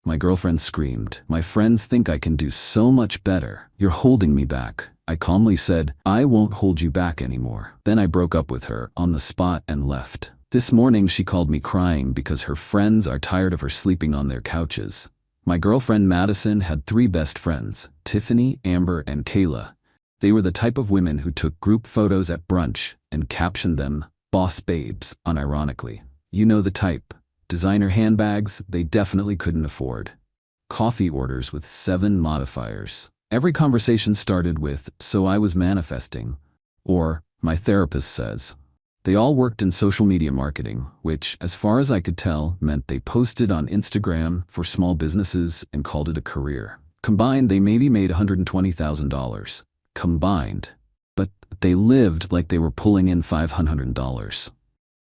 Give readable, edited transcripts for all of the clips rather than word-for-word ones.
My girlfriend screamed. My friends think I can do so much better. You're holding me back. I calmly said, I won't hold you back anymore. Then I broke up with her on the spot and left. This morning she called me crying because her friends are tired of her sleeping on their couches. My girlfriend Madison had 3 best friends, Tiffany, Amber, and Kayla. They were the type of women who took group photos at brunch and captioned them, "Boss Babes," unironically. You know the type. Designer handbags they definitely couldn't afford. Coffee orders with 7 modifiers. Every conversation started with, "So I was manifesting," or "My therapist says." They all worked in social media marketing, which, as far as I could tell, meant they posted on Instagram for small businesses and called it a career. Combined, they maybe made $120,000. Combined. But they lived like they were pulling in $500.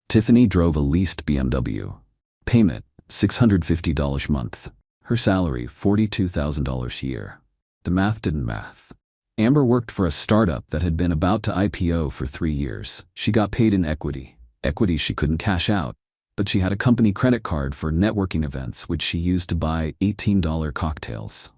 Tiffany drove a leased BMW. Payment, $650 a month. Her salary, $42,000 a year. The math didn't math. Amber worked for a startup that had been about to IPO for 3 years. She got paid in equity. Equity she couldn't cash out, but she had a company credit card for networking events which she used to buy $18 cocktails.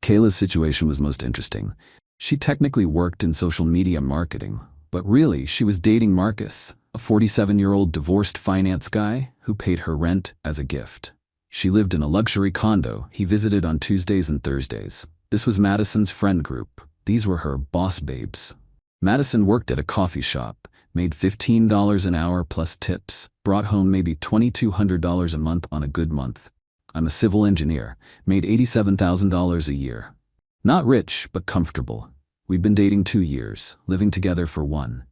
Kayla's situation was most interesting. She technically worked in social media marketing, but really she was dating Marcus, a 47-year-old divorced finance guy who paid her rent as a gift. She lived in a luxury condo he visited on Tuesdays and Thursdays. This was Madison's friend group. These were her boss babes. Madison worked at a coffee shop, made $15 an hour plus tips, brought home maybe $2,200 a month on a good month. I'm a civil engineer, made $87,000 a year. Not rich, but comfortable. We'd been dating 2 years, living together for 1.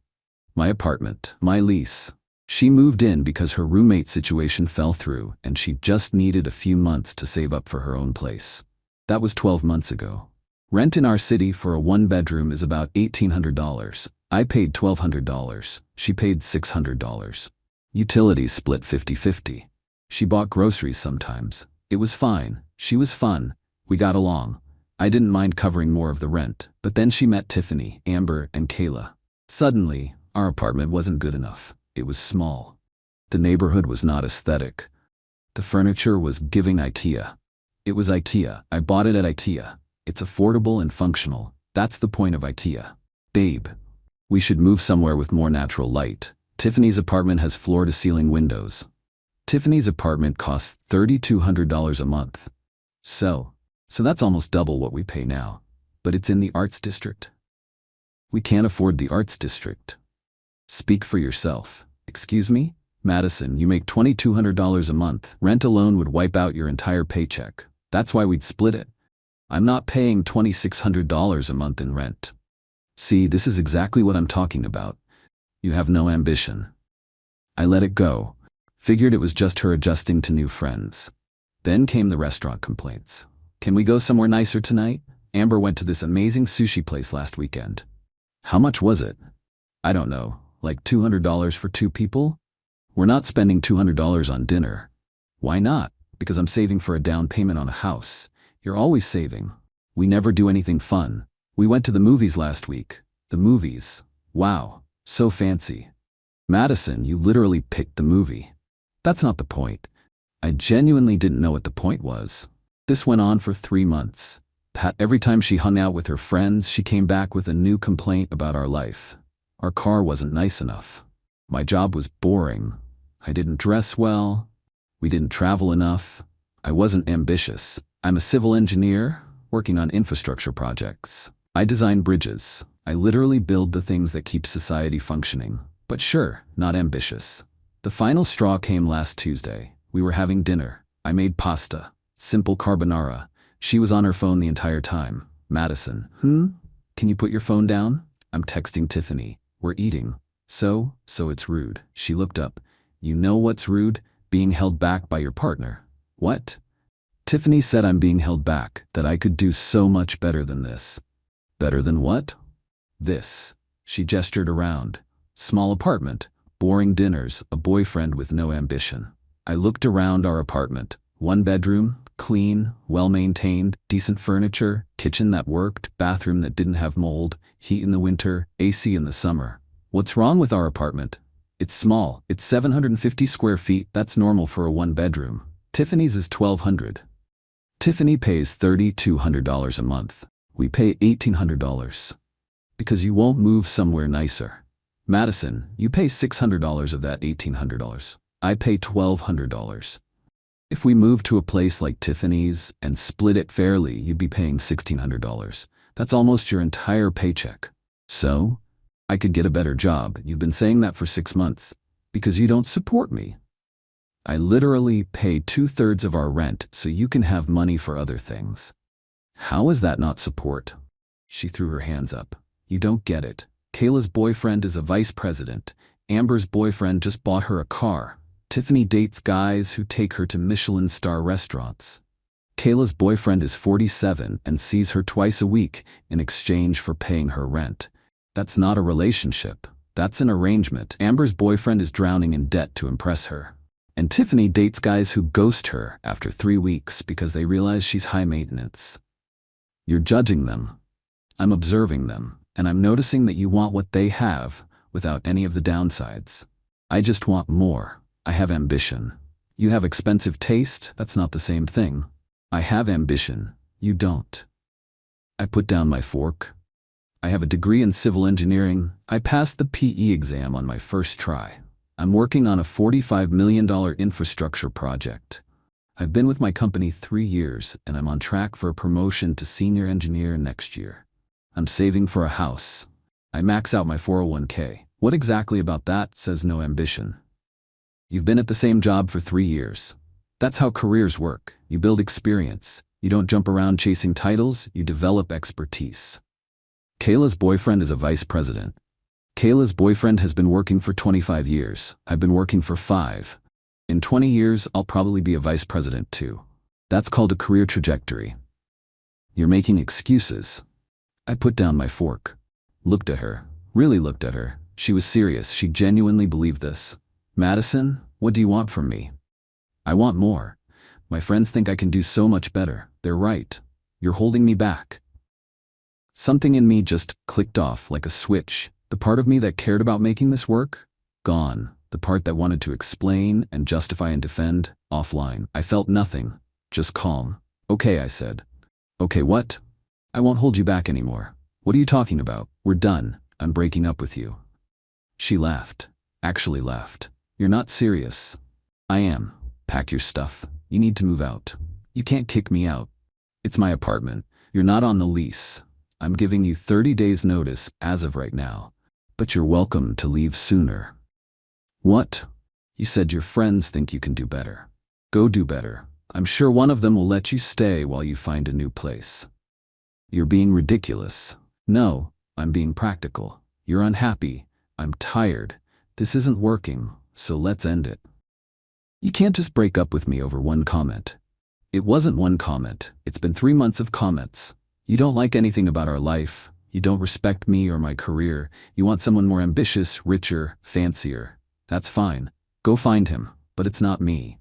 My apartment, my lease. She moved in because her roommate situation fell through and she just needed a few months to save up for her own place. That was 12 months ago. Rent in our city for a 1-bedroom is about $1,800. I paid $1,200. She paid $600. Utilities split 50-50. She bought groceries sometimes. It was fine. She was fun. We got along. I didn't mind covering more of the rent, but then she met Tiffany, Amber, and Kayla. Suddenly, our apartment wasn't good enough. It was small. The neighborhood was not aesthetic. The furniture was giving IKEA. It was IKEA. I bought it at IKEA. It's affordable and functional. That's the point of IKEA. Babe, we should move somewhere with more natural light. Tiffany's apartment has floor-to-ceiling windows. Tiffany's apartment costs $3,200 a month. So that's almost double what we pay now. But it's in the arts district. We can't afford the arts district. Speak for yourself. Excuse me? Madison, you make $2,200 a month. Rent alone would wipe out your entire paycheck. That's why we'd split it. I'm not paying $2,600 a month in rent. See, this is exactly what I'm talking about. You have no ambition. I let it go. Figured it was just her adjusting to new friends. Then came the restaurant complaints. Can we go somewhere nicer tonight? Amber went to this amazing sushi place last weekend. How much was it? I don't know, like $200 for 2 people? We're not spending $200 on dinner. Why not? Because I'm saving for a down payment on a house. You're always saving. We never do anything fun. We went to the movies last week. The movies. Wow, so fancy. Madison, you literally picked the movie. That's not the point. I genuinely didn't know what the point was. This went on for 3 months. Every time she hung out with her friends, she came back with a new complaint about our life. Our car wasn't nice enough. My job was boring. I didn't dress well. We didn't travel enough. I wasn't ambitious. I'm a civil engineer, working on infrastructure projects. I design bridges. I literally build the things that keep society functioning. But sure, not ambitious. The final straw came last Tuesday. We were having dinner. I made pasta. Simple carbonara. She was on her phone the entire time. Madison, can you put your phone down? I'm texting Tiffany. We're eating. So it's rude. She looked up. You know what's rude? Being held back by your partner. What? Tiffany said I'm being held back, that I could do so much better than this. Better than what? This. She gestured around. Small apartment, boring dinners, a boyfriend with no ambition. I looked around our apartment. 1 bedroom, clean, well-maintained, decent furniture, kitchen that worked, bathroom that didn't have mold, heat in the winter, AC in the summer. What's wrong with our apartment? It's small. It's 750 square feet. That's normal for a 1-bedroom. Tiffany's is 1,200. Tiffany pays $3,200 a month. We pay $1,800. Because you won't move somewhere nicer. Madison, you pay $600 of that $1,800. I pay $1,200. If we moved to a place like Tiffany's and split it fairly, you'd be paying $1,600. That's almost your entire paycheck. So, I could get a better job. You've been saying that for 6 months. Because you don't support me. I literally pay 2/3 of our rent so you can have money for other things. How is that not support? She threw her hands up. You don't get it. Kayla's boyfriend is a vice president. Amber's boyfriend just bought her a car. Tiffany dates guys who take her to Michelin star restaurants. Kayla's boyfriend is 47 and sees her twice a week in exchange for paying her rent. That's not a relationship. That's an arrangement. Amber's boyfriend is drowning in debt to impress her. And Tiffany dates guys who ghost her after 3 weeks because they realize she's high maintenance. You're judging them. I'm observing them, and I'm noticing that you want what they have without any of the downsides. I just want more. I have ambition. You have expensive taste. That's not the same thing. I have ambition. You don't. I put down my fork. I have a degree in civil engineering. I passed the PE exam on my first try. I'm working on a $45 million infrastructure project. I've been with my company 3 years, and I'm on track for a promotion to senior engineer next year. I'm saving for a house. I max out my 401k. What exactly about that says no ambition? You've been at the same job for 3 years. That's how careers work. You build experience. You don't jump around chasing titles, you develop expertise. Kayla's boyfriend is a vice president. Kayla's boyfriend has been working for 25 years. I've been working for 5. In 20 years, I'll probably be a vice president too. That's called a career trajectory. You're making excuses. I put down my fork. Looked at her. Really looked at her. She was serious. She genuinely believed this. Madison, what do you want from me? I want more. My friends think I can do so much better. They're right. You're holding me back. Something in me just clicked off like a switch. The part of me that cared about making this work? Gone. The part that wanted to explain and justify and defend? Offline. I felt nothing. Just calm. Okay, I said. Okay, what? I won't hold you back anymore. What are you talking about? We're done. I'm breaking up with you. She laughed. Actually laughed. You're not serious. I am. Pack your stuff. You need to move out. You can't kick me out. It's my apartment. You're not on the lease. I'm giving you 30 days notice as of right now. But you're welcome to leave sooner. What? You said your friends think you can do better. Go do better. I'm sure one of them will let you stay while you find a new place. You're being ridiculous. No, I'm being practical. You're unhappy. I'm tired. This isn't working, so let's end it. You can't just break up with me over one comment. It wasn't one comment. It's been 3 months of comments. You don't like anything about our life. You don't respect me or my career. You want someone more ambitious, richer, fancier. That's fine. Go find him, but it's not me.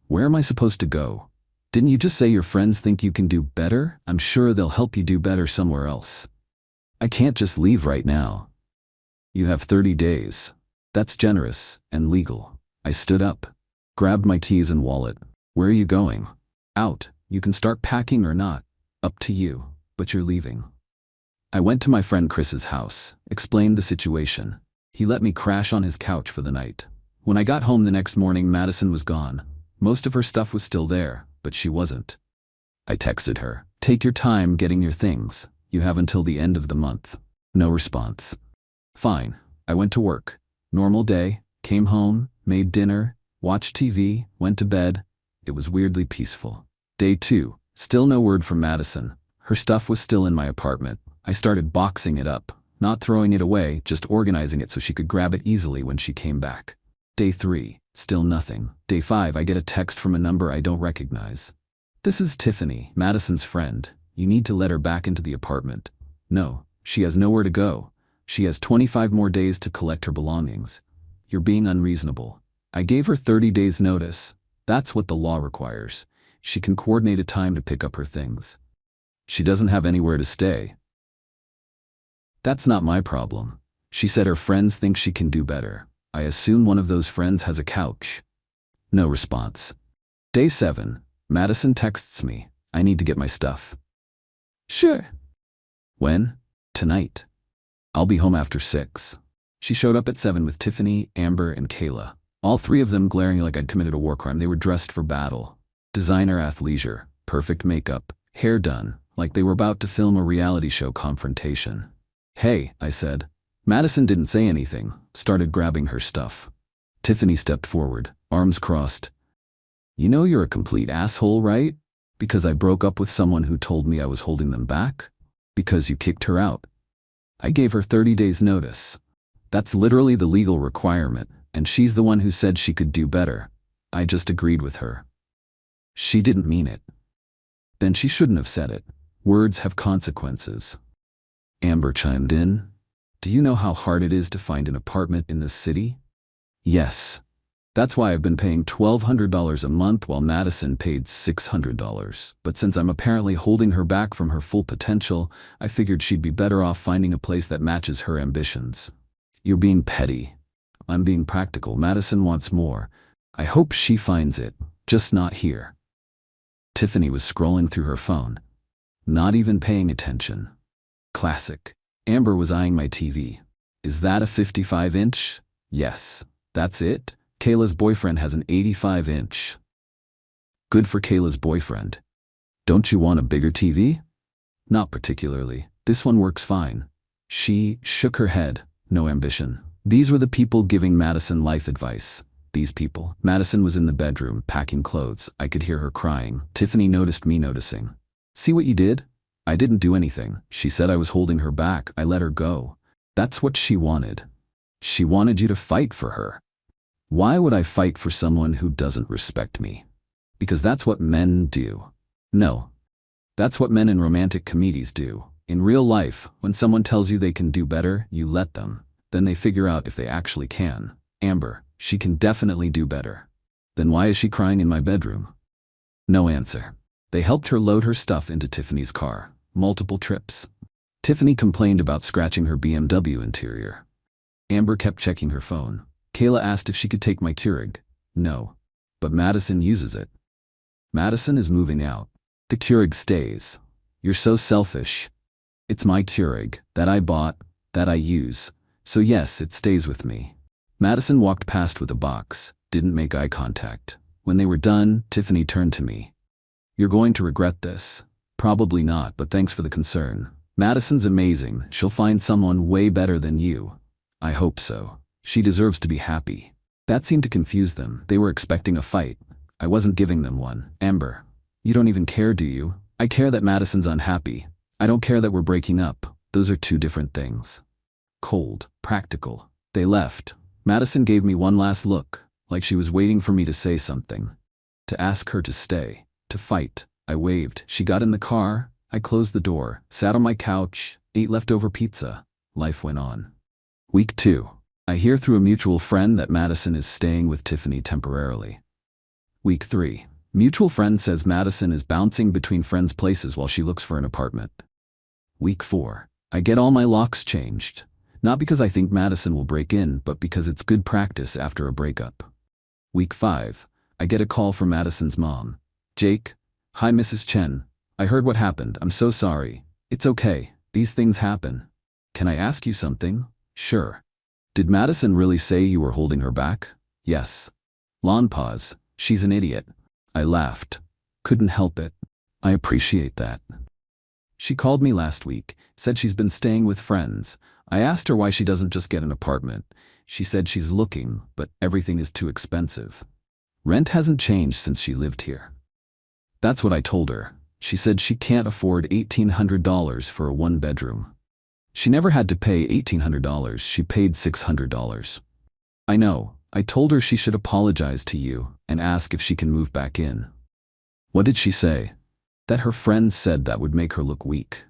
Where am I supposed to go? Didn't you just say your friends think you can do better? I'm sure they'll help you do better somewhere else. I can't just leave right now. You have 30 days. That's generous and legal. I stood up, grabbed my keys and wallet. Where are you going? Out. You can start packing or not. Up to you, but you're leaving. I went to my friend Chris's house, explained the situation. He let me crash on his couch for the night. When I got home the next morning, Madison was gone. Most of her stuff was still there, but she wasn't. I texted her, "Take your time getting your things. You have until the end of the month." No response. Fine. I went to work. Normal day, came home, made dinner, watched TV, went to bed. It was weirdly peaceful. Day 2, still no word from Madison. Her stuff was still in my apartment. I started boxing it up, not throwing it away, just organizing it so she could grab it easily when she came back. Day 3, still nothing. Day 5, I get a text from a number I don't recognize. "This is Tiffany, Madison's friend. You need to let her back into the apartment." No, she has nowhere to go. She has 25 more days to collect her belongings. You're being unreasonable. I gave her 30 days notice. That's what the law requires. She can coordinate a time to pick up her things. She doesn't have anywhere to stay. That's not my problem. She said her friends think she can do better. I assume one of those friends has a couch. No response. Day 7. Madison texts me, I need to get my stuff. Sure. When? Tonight. I'll be home after 6. She showed up at 7 with Tiffany, Amber, and Kayla. All 3 of them glaring like I'd committed a war crime. They were dressed for battle. Designer athleisure, perfect makeup, hair done, like they were about to film a reality show confrontation. Hey, I said. Madison didn't say anything, started grabbing her stuff. Tiffany stepped forward, arms crossed. You know you're a complete asshole, right? Because I broke up with someone who told me I was holding them back? Because you kicked her out. I gave her 30 days notice. That's literally the legal requirement, and she's the one who said she could do better. I just agreed with her. She didn't mean it. Then she shouldn't have said it. Words have consequences. Amber chimed in. Do you know how hard it is to find an apartment in this city? Yes. That's why I've been paying $1,200 a month while Madison paid $600. But since I'm apparently holding her back from her full potential, I figured she'd be better off finding a place that matches her ambitions. You're being petty. I'm being practical. Madison wants more. I hope she finds it, just not here. Tiffany was scrolling through her phone, not even paying attention. Classic. Amber was eyeing my TV. Is that a 55-inch? Yes. That's it? Kayla's boyfriend has an 85-inch. Good for Kayla's boyfriend. Don't you want a bigger TV? Not particularly. This one works fine. She shook her head. No ambition. These were the people giving Madison life advice. These people. Madison was in the bedroom, packing clothes. I could hear her crying. Tiffany noticed me noticing. See what you did? I didn't do anything. She said I was holding her back. I let her go. That's what she wanted. She wanted you to fight for her. Why would I fight for someone who doesn't respect me? Because that's what men do. No. That's what men in romantic comedies do. In real life, when someone tells you they can do better, you let them. Then they figure out if they actually can. Amber, she can definitely do better. Then why is she crying in my bedroom? No answer. They helped her load her stuff into Tiffany's car. Multiple trips. Tiffany complained about scratching her BMW interior. Amber kept checking her phone. Kayla asked if she could take my Keurig. No. But Madison uses it. Madison is moving out. The Keurig stays. You're so selfish. It's my Keurig, that I bought, that I use. So yes, it stays with me. Madison walked past with a box, didn't make eye contact. When they were done, Tiffany turned to me. You're going to regret this. Probably not, but thanks for the concern. Madison's amazing. She'll find someone way better than you. I hope so. She deserves to be happy. That seemed to confuse them. They were expecting a fight. I wasn't giving them one. Amber, you don't even care, do you? I care that Madison's unhappy. I don't care that we're breaking up. Those are two different things. Cold, practical. They left. Madison gave me one last look, like she was waiting for me to say something. To ask her to stay. To fight. I waved. She got in the car. I closed the door, sat on my couch, ate leftover pizza. Life went on. Week 2. I hear through a mutual friend that Madison is staying with Tiffany temporarily. Week 3. Mutual friend says Madison is bouncing between friends' places while she looks for an apartment. Week 4. I get all my locks changed. Not because I think Madison will break in, but because it's good practice after a breakup. Week 5. I get a call from Madison's mom. Jake, hi Mrs. Chen. I heard what happened. I'm so sorry. It's okay. These things happen. Can I ask you something? Sure. Did Madison really say you were holding her back? Yes. Long pause. She's an idiot. I laughed. Couldn't help it. I appreciate that. She called me last week, said she's been staying with friends. I asked her why she doesn't just get an apartment. She said she's looking, but everything is too expensive. Rent hasn't changed since she lived here. That's what I told her. She said she can't afford $1,800 for a one-bedroom. She never had to pay $1,800, she paid $600. I know. I told her she should apologize to you and ask if she can move back in. What did she say? That her friends said that would make her look weak.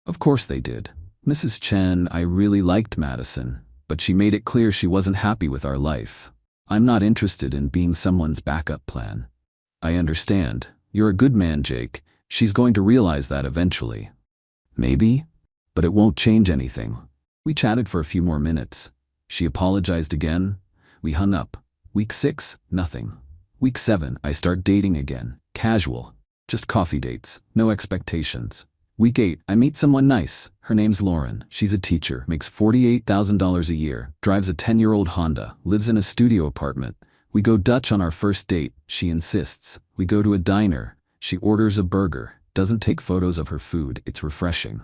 Of course they did. Mrs. Chen, I really liked Madison, but she made it clear she wasn't happy with our life. I'm not interested in being someone's backup plan. I understand. You're a good man, Jake. She's going to realize that eventually. Maybe, but it won't change anything. We chatted for a few more minutes. She apologized again. We hung up. Week 6, nothing. Week 7, I start dating again. Casual. Just coffee dates. No expectations. Week 8, I meet someone nice. Her name's Lauren. She's a teacher, makes $48,000 a year, drives a 10-year-old Honda, lives in a studio apartment. We go Dutch on our first date. She insists. We go to a diner. She orders a burger. Doesn't take photos of her food. It's refreshing.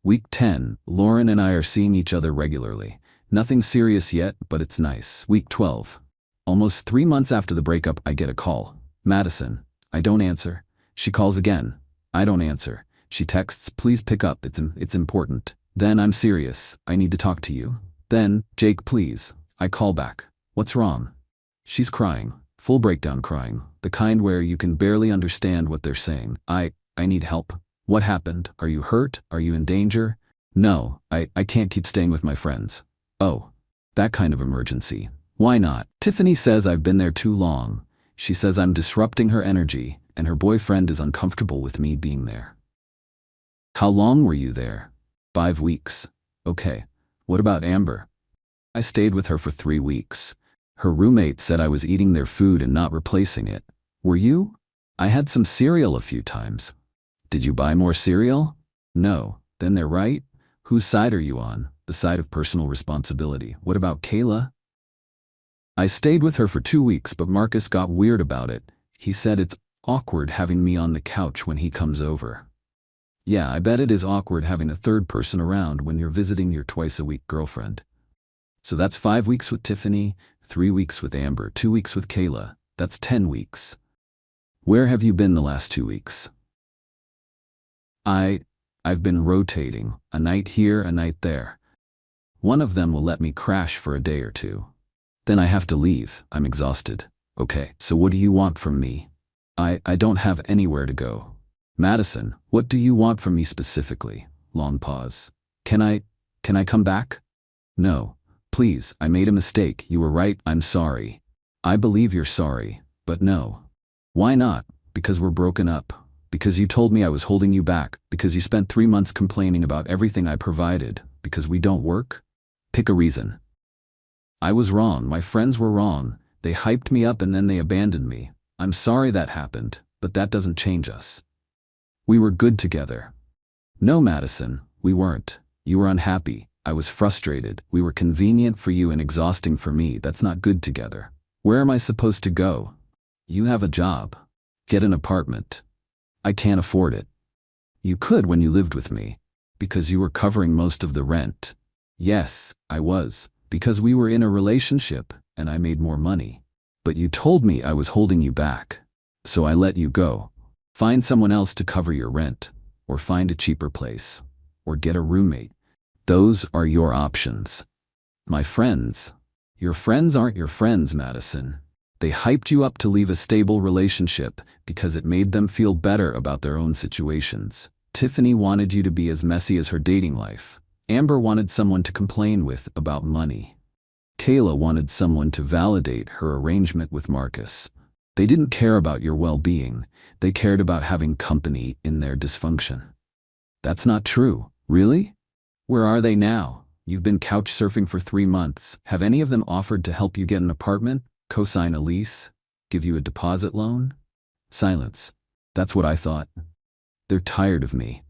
Week 10, Lauren and I are seeing each other regularly. Nothing serious yet, but it's nice. Week 12. Almost 3 months after the breakup, I get a call. Madison. I don't answer. She calls again. I don't answer. She texts, please pick up, it's important. Then I'm serious, I need to talk to you. Then, Jake, please. I call back. What's wrong? She's crying, full breakdown crying, the kind where you can barely understand what they're saying. I need help. What happened? Are you hurt? Are you in danger? No, I can't keep staying with my friends. Oh, that kind of emergency. Why not? Tiffany says I've been there too long. She says I'm disrupting her energy, and her boyfriend is uncomfortable with me being there. How long were you there? 5 weeks. Okay. What about Amber? I stayed with her for 3 weeks. Her roommate said I was eating their food and not replacing it. Were you? I had some cereal a few times. Did you buy more cereal? No. Then they're right. Whose side are you on? The side of personal responsibility. What about Kayla? I stayed with her for 2 weeks, but Marcus got weird about it. He said it's awkward having me on the couch when he comes over. Yeah, I bet it is awkward having a third person around when you're visiting your twice-a-week girlfriend. So that's 5 weeks with Tiffany, 3 weeks with Amber, 2 weeks with Kayla. That's 10 weeks. Where have you been the last 2 weeks? I've been rotating, a night here, a night there. One of them will let me crash for a day or two. Then I have to leave. I'm exhausted. Okay, so what do you want from me? I don't have anywhere to go. Madison, what do you want from me specifically? Long pause. Can I come back? No. Please, I made a mistake. You were right. I'm sorry. I believe you're sorry, but no. Why not? Because we're broken up. Because you told me I was holding you back. Because you spent 3 months complaining about everything I provided. Because we don't work? Pick a reason. I was wrong. My friends were wrong. They hyped me up and then they abandoned me. I'm sorry that happened, but that doesn't change us. We were good together. No, Madison, we weren't. You were unhappy. I was frustrated. We were convenient for you and exhausting for me. That's not good together. Where am I supposed to go? You have a job. Get an apartment. I can't afford it. You could when you lived with me, because you were covering most of the rent. Yes, I was, because we were in a relationship and I made more money. But you told me I was holding you back. So I let you go. Find someone else to cover your rent, or find a cheaper place, or get a roommate. Those are your options. My friends. Your friends aren't your friends, Madison. They hyped you up to leave a stable relationship because it made them feel better about their own situations. Tiffany wanted you to be as messy as her dating life. Amber wanted someone to complain with about money. Kayla wanted someone to validate her arrangement with Marcus. They didn't care about your well-being. They cared about having company in their dysfunction. That's not true. Really? Where are they now? You've been couch surfing for 3 months. Have any of them offered to help you get an apartment, co-sign a lease, give you a deposit loan? Silence. That's what I thought. They're tired of me.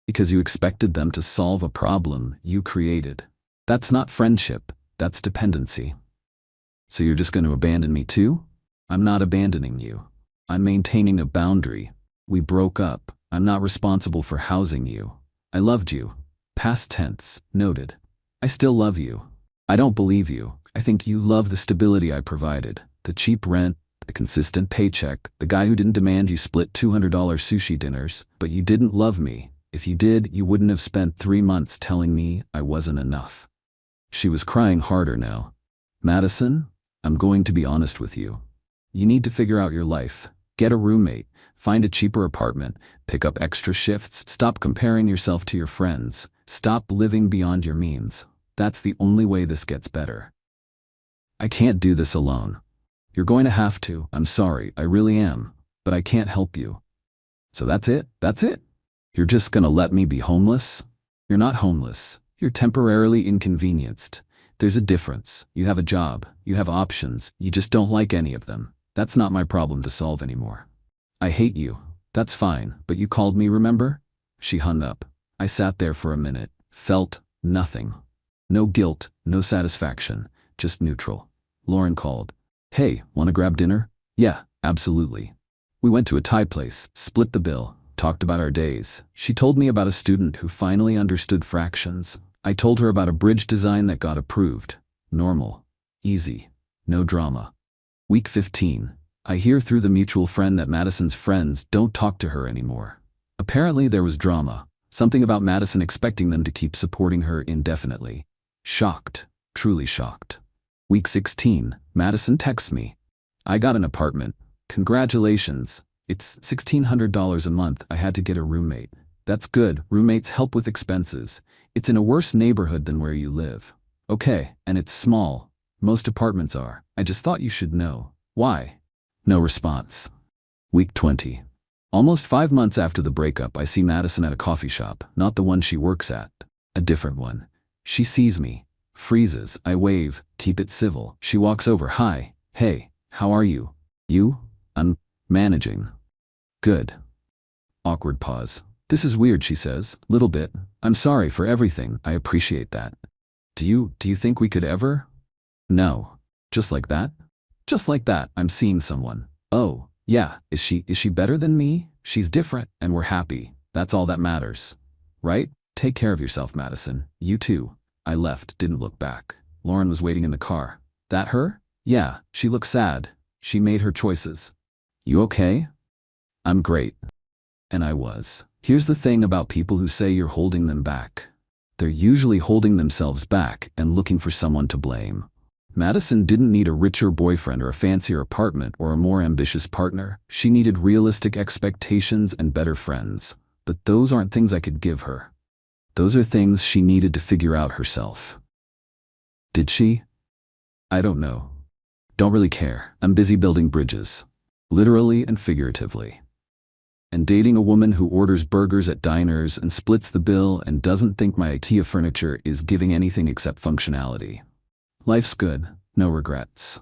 Because you expected them to solve a problem you created. That's not friendship. That's dependency. So you're just going to abandon me too? I'm not abandoning you. I'm maintaining a boundary. We broke up. I'm not responsible for housing you. I loved you. Past tense, noted. I still love you. I don't believe you. I think you love the stability I provided. The cheap rent, the consistent paycheck, the guy who didn't demand you split $200 sushi dinners. But you didn't love me. If you did, you wouldn't have spent 3 months telling me I wasn't enough. She was crying harder now. Madison, I'm going to be honest with you. You need to figure out your life. Get a roommate. Find a cheaper apartment. Pick up extra shifts. Stop comparing yourself to your friends. Stop living beyond your means. That's the only way this gets better. I can't do this alone. You're going to have to. I'm sorry, I really am. But I can't help you. So that's it? That's it? You're just gonna let me be homeless? You're not homeless. You're temporarily inconvenienced. There's a difference. You have a job. You have options. You just don't like any of them. That's not my problem to solve anymore. I hate you. That's fine, but you called me, remember? She hung up. I sat there for a minute, felt nothing. No guilt, no satisfaction, just neutral. Lauren called. Hey, wanna grab dinner? Yeah, absolutely. We went to a Thai place, split the bill, talked about our days. She told me about a student who finally understood fractions. I told her about a bridge design that got approved. Normal. Easy. No drama. Week 15. I hear through the mutual friend that Madison's friends don't talk to her anymore. Apparently there was drama. Something about Madison expecting them to keep supporting her indefinitely. Shocked. Truly shocked. Week 16. Madison texts me. I got an apartment. Congratulations. It's $1,600 a month. I had to get a roommate. That's good. Roommates help with expenses. It's in a worse neighborhood than where you live. Okay, and it's small. Most apartments are. I just thought you should know. Why? No response. Week 20. Almost 5 months after the breakup, I see Madison at a coffee shop, not the one she works at. A different one. She sees me. Freezes. I wave. Keep it civil. She walks over. Hi. Hey, how are you? You? I'm managing. Good. Awkward pause. This is weird, she says. Little bit. I'm sorry for everything. I appreciate that. Do you think we could ever? No. Just like that? Just like that, I'm seeing someone. Oh, yeah, is she better than me? She's different, and we're happy. That's all that matters. Right? Take care of yourself, Madison. You too. I left, didn't look back. Lauren was waiting in the car. That her? Yeah, she looks sad. She made her choices. You okay? I'm great. And I was. Here's the thing about people who say you're holding them back. They're usually holding themselves back and looking for someone to blame. Madison didn't need a richer boyfriend or a fancier apartment or a more ambitious partner. She needed realistic expectations and better friends. But those aren't things I could give her. Those are things she needed to figure out herself. Did she? I don't know. Don't really care. I'm busy building bridges. Literally and figuratively. And dating a woman who orders burgers at diners and splits the bill and doesn't think my AITA furniture is giving anything except functionality. Life's good, no regrets.